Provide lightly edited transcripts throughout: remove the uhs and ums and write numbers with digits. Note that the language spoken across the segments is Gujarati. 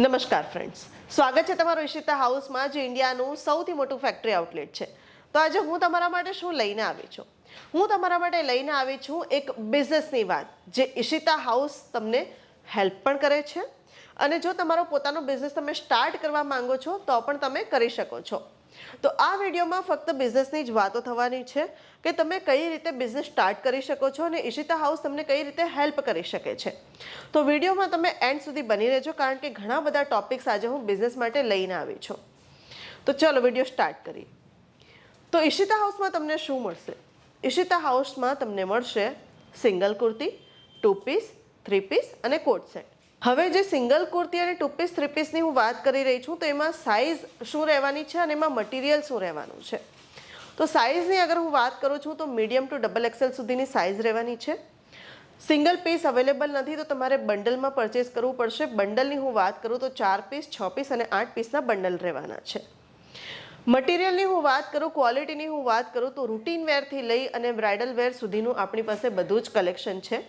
નમસ્કાર ફ્રેન્ડ્સ, સ્વાગત છે તમારું ઈશિતા હાઉસમાં, જે ઇન્ડિયાનું સૌથી મોટું ફેક્ટરી આઉટલેટ છે. તો આજે હું તમારા માટે શું લઈને આવી છું? હું તમારા માટે લઈને આવી છું એક બિઝનેસની વાત, જે ઈશિતા હાઉસ તમને હેલ્પ પણ કરે છે. અને જો તમારો પોતાનો બિઝનેસ તમે સ્ટાર્ટ કરવા માંગો છો તો પણ તમે કરી શકો છો. તો આ વિડીયોમાં ફક્ત બિઝનેસની જ વાતો થવાની છે કે તમે કઈ રીતે બિઝનેસ સ્ટાર્ટ કરી શકો છો અને ઈશિતા હાઉસ તમને કઈ રીતે હેલ્પ કરી શકે છે. તો વિડીયોમાં તમે એન્ડ સુધી બની રહેજો, કારણ કે ઘણા બધા ટોપિક્સ આજે હું બિઝનેસ માટે લઈને આવી છું. તો ચલો વિડીયો સ્ટાર્ટ કરીએ. તો ઈશિતા હાઉસમાં તમને શું મળશે? ઈશિતા હાઉસમાં તમને મળશે સિંગલ કુર્તી, 2 પીસ, 3 પીસ અને કોટ સેટ. હવે જે સિંગલ કુર્તી અને 2 પીસ 3 પીસની હું વાત કરી રહી છું, તો એમાં સાઇઝ શું રહેવાની છે અને એમાં મટીરિયલ શું રહેવાનું છે. તો સાઇઝની અગર હું વાત કરું છું તો મીડિયમ ટુ XXL સુધીની સાઇઝ રહેવાની છે. સિંગલ પીસ અવેલેબલ નથી તો તમારે બંડલમાં પરચેસ કરવું પડશે. બંડલની હું વાત કરું તો 4 પીસ, 6 પીસ અને 8 પીસના બંડલ રહેવાના છે. મટીરિયલની હું વાત કરું, ક્વોલિટીની હું વાત કરું તો રૂટીન વેરથી લઈ અને બ્રાઇડલ વેર સુધીનું આપણી પાસે બધું જ કલેક્શન છે.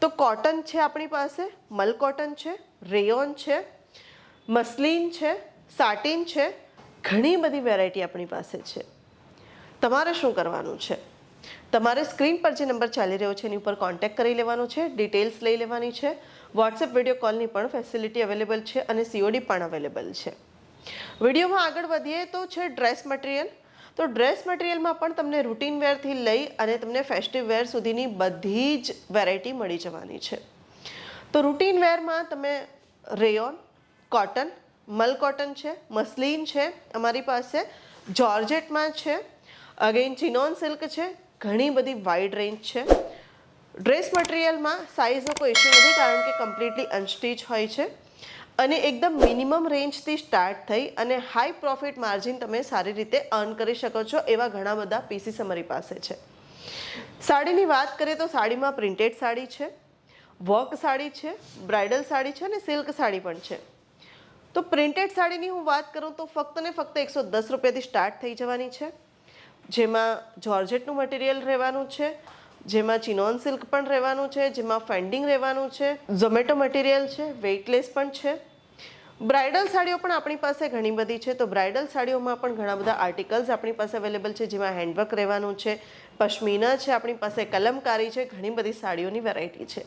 તો કોટન છે આપણી પાસે, મલ કોટન છે, રેયોન છે, મસલિન છે, સાટિન છે, ઘણી બધી વેરાયટી આપણી પાસે છે. તમારે શું કરવાનું છે? તમારે સ્ક્રીન પર જે નંબર ચાલી રહ્યો છે એની ઉપર કોન્ટેક્ટ કરી લેવાનો છે, ડિટેલ્સ લઈ લેવાની છે. વોટ્સએપ વિડીયો કોલની પણ ફેસિલિટી અવેલેબલ છે અને COD પણ અવેલેબલ છે. વિડીયોમાં આગળ વધીએ તો છે ડ્રેસ મટીરિયલ. તો ડ્રેસ મટીરિયલમાં પણ તમને રૂટીન વેરથી લઈ અને તમને ફેસ્ટિવ વેર સુધીની બધી જ વેરાયટી મળી જવાની છે. તો રૂટીન વેરમાં તમે રેયોન, કોટન, મલ કોટન છે, મસલિન છે અમારી પાસે, જોર્જેટમાં છે, અગેન ચિનોન સિલ્ક છે, ઘણી બધી વાઇડ રેન્જ છે. ડ્રેસ મટીરિયલમાં સાઇઝનો કોઈ ઇશ્યુ નથી, કારણ કે કમ્પ્લીટલી અનસ્ટીચ હોય છે અને એકદમ મિનિમમ રેન્જથી સ્ટાર્ટ થઈ અને હાઈ પ્રોફિટ માર્જિન તમે સારી રીતે અર્ન કરી શકો છો એવા ઘણા બધા પીસીસ અમારી પાસે છે. સાડીની વાત કરીએ તો સાડીમાં પ્રિન્ટેડ સાડી છે, વર્ક સાડી છે, બ્રાઇડલ સાડી છે અને સિલ્ક સાડી પણ છે. તો પ્રિન્ટેડ સાડીની હું વાત કરું તો ફક્ત ને ફક્ત 110 રૂપિયાથી સ્ટાર્ટ થઈ જવાની છે, જેમાં જોર્જેટનું મટીરિયલ રહેવાનું છે, જેમાં ચિનોન સિલ્ક પણ રહેવાનું છે, જેમાં ફેન્ડિંગ રહેવાનું છે, ઝોમેટો મટીરિયલ છે, વેઇટલેસ પણ છે. બ્રાઇડલ સાડીઓ પણ આપણી પાસે ઘણી બધી છે. તો બ્રાઇડલ સાડીઓમાં પણ ઘણા બધા આર્ટિકલ્સ આપણી પાસે અવેલેબલ છે, જેમાં હેન્ડવર્ક રહેવાનું છે, પશ્મિના છે, આપણી પાસે કલમકારી છે, ઘણી બધી સાડીઓની વેરાયટી છે.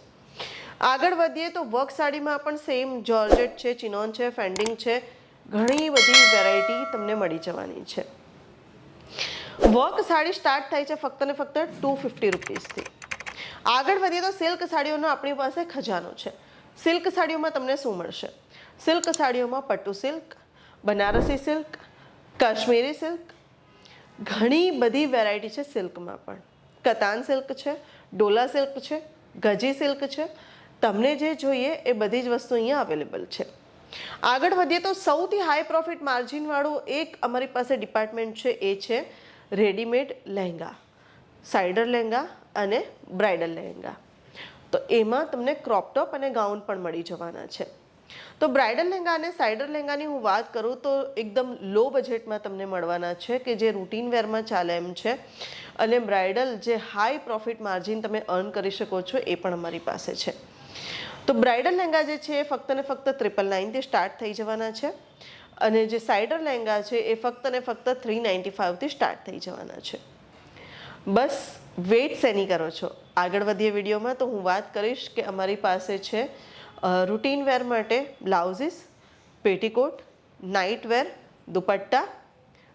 આગળ વધીએ તો વર્ક સાડીમાં પણ સેમ જોર્જેટ છે, ચિનોન છે, ફેન્ડિંગ છે, ઘણી બધી વેરાયટી તમને મળી જવાની છે. વર્ક સાડી સ્ટાર્ટ થાય છે ફક્ત ને ફક્ત 250 રૂપીસથી. આગળ વધીએ તો સિલ્ક સાડીઓનો આપણી પાસે ખજાનો છે. સિલ્ક સાડીઓમાં તમને શું મળશે? સિલ્ક સાડીઓમાં pattu silk, Banarasi silk, Kashmiri silk, ઘણી બધી વેરાયટી છે. સિલ્કમાં પણ કતાન સિલ્ક છે, ડોલા સિલ્ક છે, ગજી સિલ્ક છે. તમને જે જોઈએ એ બધી જ વસ્તુ અહીંયા અવેલેબલ છે. આગળ વધીએ તો સૌથી હાઈ પ્રોફિટ માર્જિનવાળું એક અમારી પાસે ડિપાર્ટમેન્ટ છે, એ છે રેડીમેડ લહેંગા, સાઇડર લહેંગા અને બ્રાઇડલ લહેંગા. તો એમાં તમને ક્રોપ ટોપ અને ગાઉન પણ મળી જવાના છે. તો બ્રાઇડલ લહેંગા અને સાઇડર લહેંગાની હું વાત કરું તો એકદમ લો બજેટમાં તમને મળવાના છે, કે જે રૂટીન વેરમાં ચાલે એમ છે. અને બ્રાઇડલ જે હાઈ પ્રોફિટ માર્જિન તમે અર્ન કરી શકો છો એ પણ અમારી પાસે છે. તો બ્રાઇડલ લહેંગા જે છે એ ફક્ત ને ફક્ત 999થી સ્ટાર્ટ થઈ જવાના છે અને જે સાઇડર લહેંગા છે એ ફક્ત ને ફક્ત 395થી સ્ટાર્ટ થઈ જવાના છે. બસ વેઇટ શેની કરો છો? આગળ વધીએ વિડીયોમાં તો હું વાત કરીશ કે અમારી પાસે છે રૂટીન વેર માટે બ્લાઉઝીસ, પેટીકોટ, નાઇટ વેર, દુપટ્ટા.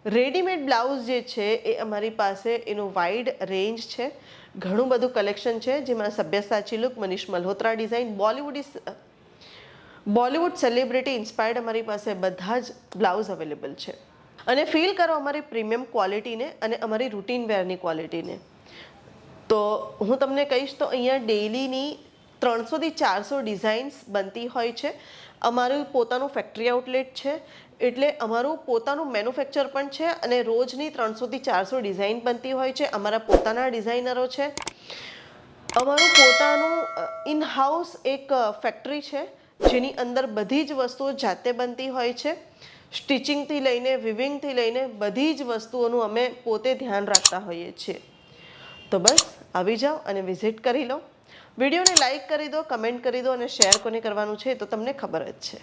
રેડીમેડ બ્લાઉઝ જે છે એ અમારી પાસે એનું વાઇડ રેન્જ છે, ઘણું બધું કલેક્શન છે, જેમાં Sabyasachi look, Manish Malhotra design, Bollywood celebrity inspired અમારી પાસે બધા જ બ્લાઉઝ અવેલેબલ છે. અને ફીલ કરો અમારી પ્રીમિયમ ક્વોલિટીને અને અમારી રૂટીન વેરની ક્વોલિટીને. તો હું તમને કહીશ તો અહીંયા ડેઈલીની 300થી 400 ડિઝાઇન્સ બનતી હોય છે. અમારું પોતાનું ફેક્ટરી આઉટલેટ છે, એટલે અમારું પોતાનું મેન્યુફેક્ચર પણ છે અને રોજની 300થી 400 ડિઝાઇન બનતી હોય છે. અમારા પોતાના ડિઝાઇનરો છે. અમારું પોતાનું ઇન હાઉસ એક ફેક્ટરી છે, જેની અંદર બધી જ વસ્તુઓ જાતે બનતી હોય છે. સ્ટિચિંગથી લઈને વિવિંગથી લઈને બધી જ વસ્તુઓનું અમે પોતે ધ્યાન રાખતા હોઈએ છીએ. તો બસ આવી જાઓ અને વિઝિટ કરી લો. વિડીયોને લાઇક કરી દો, કમેન્ટ કરી દો અને શેર કોને કરવાનું છે તો તમને ખબર જ છે.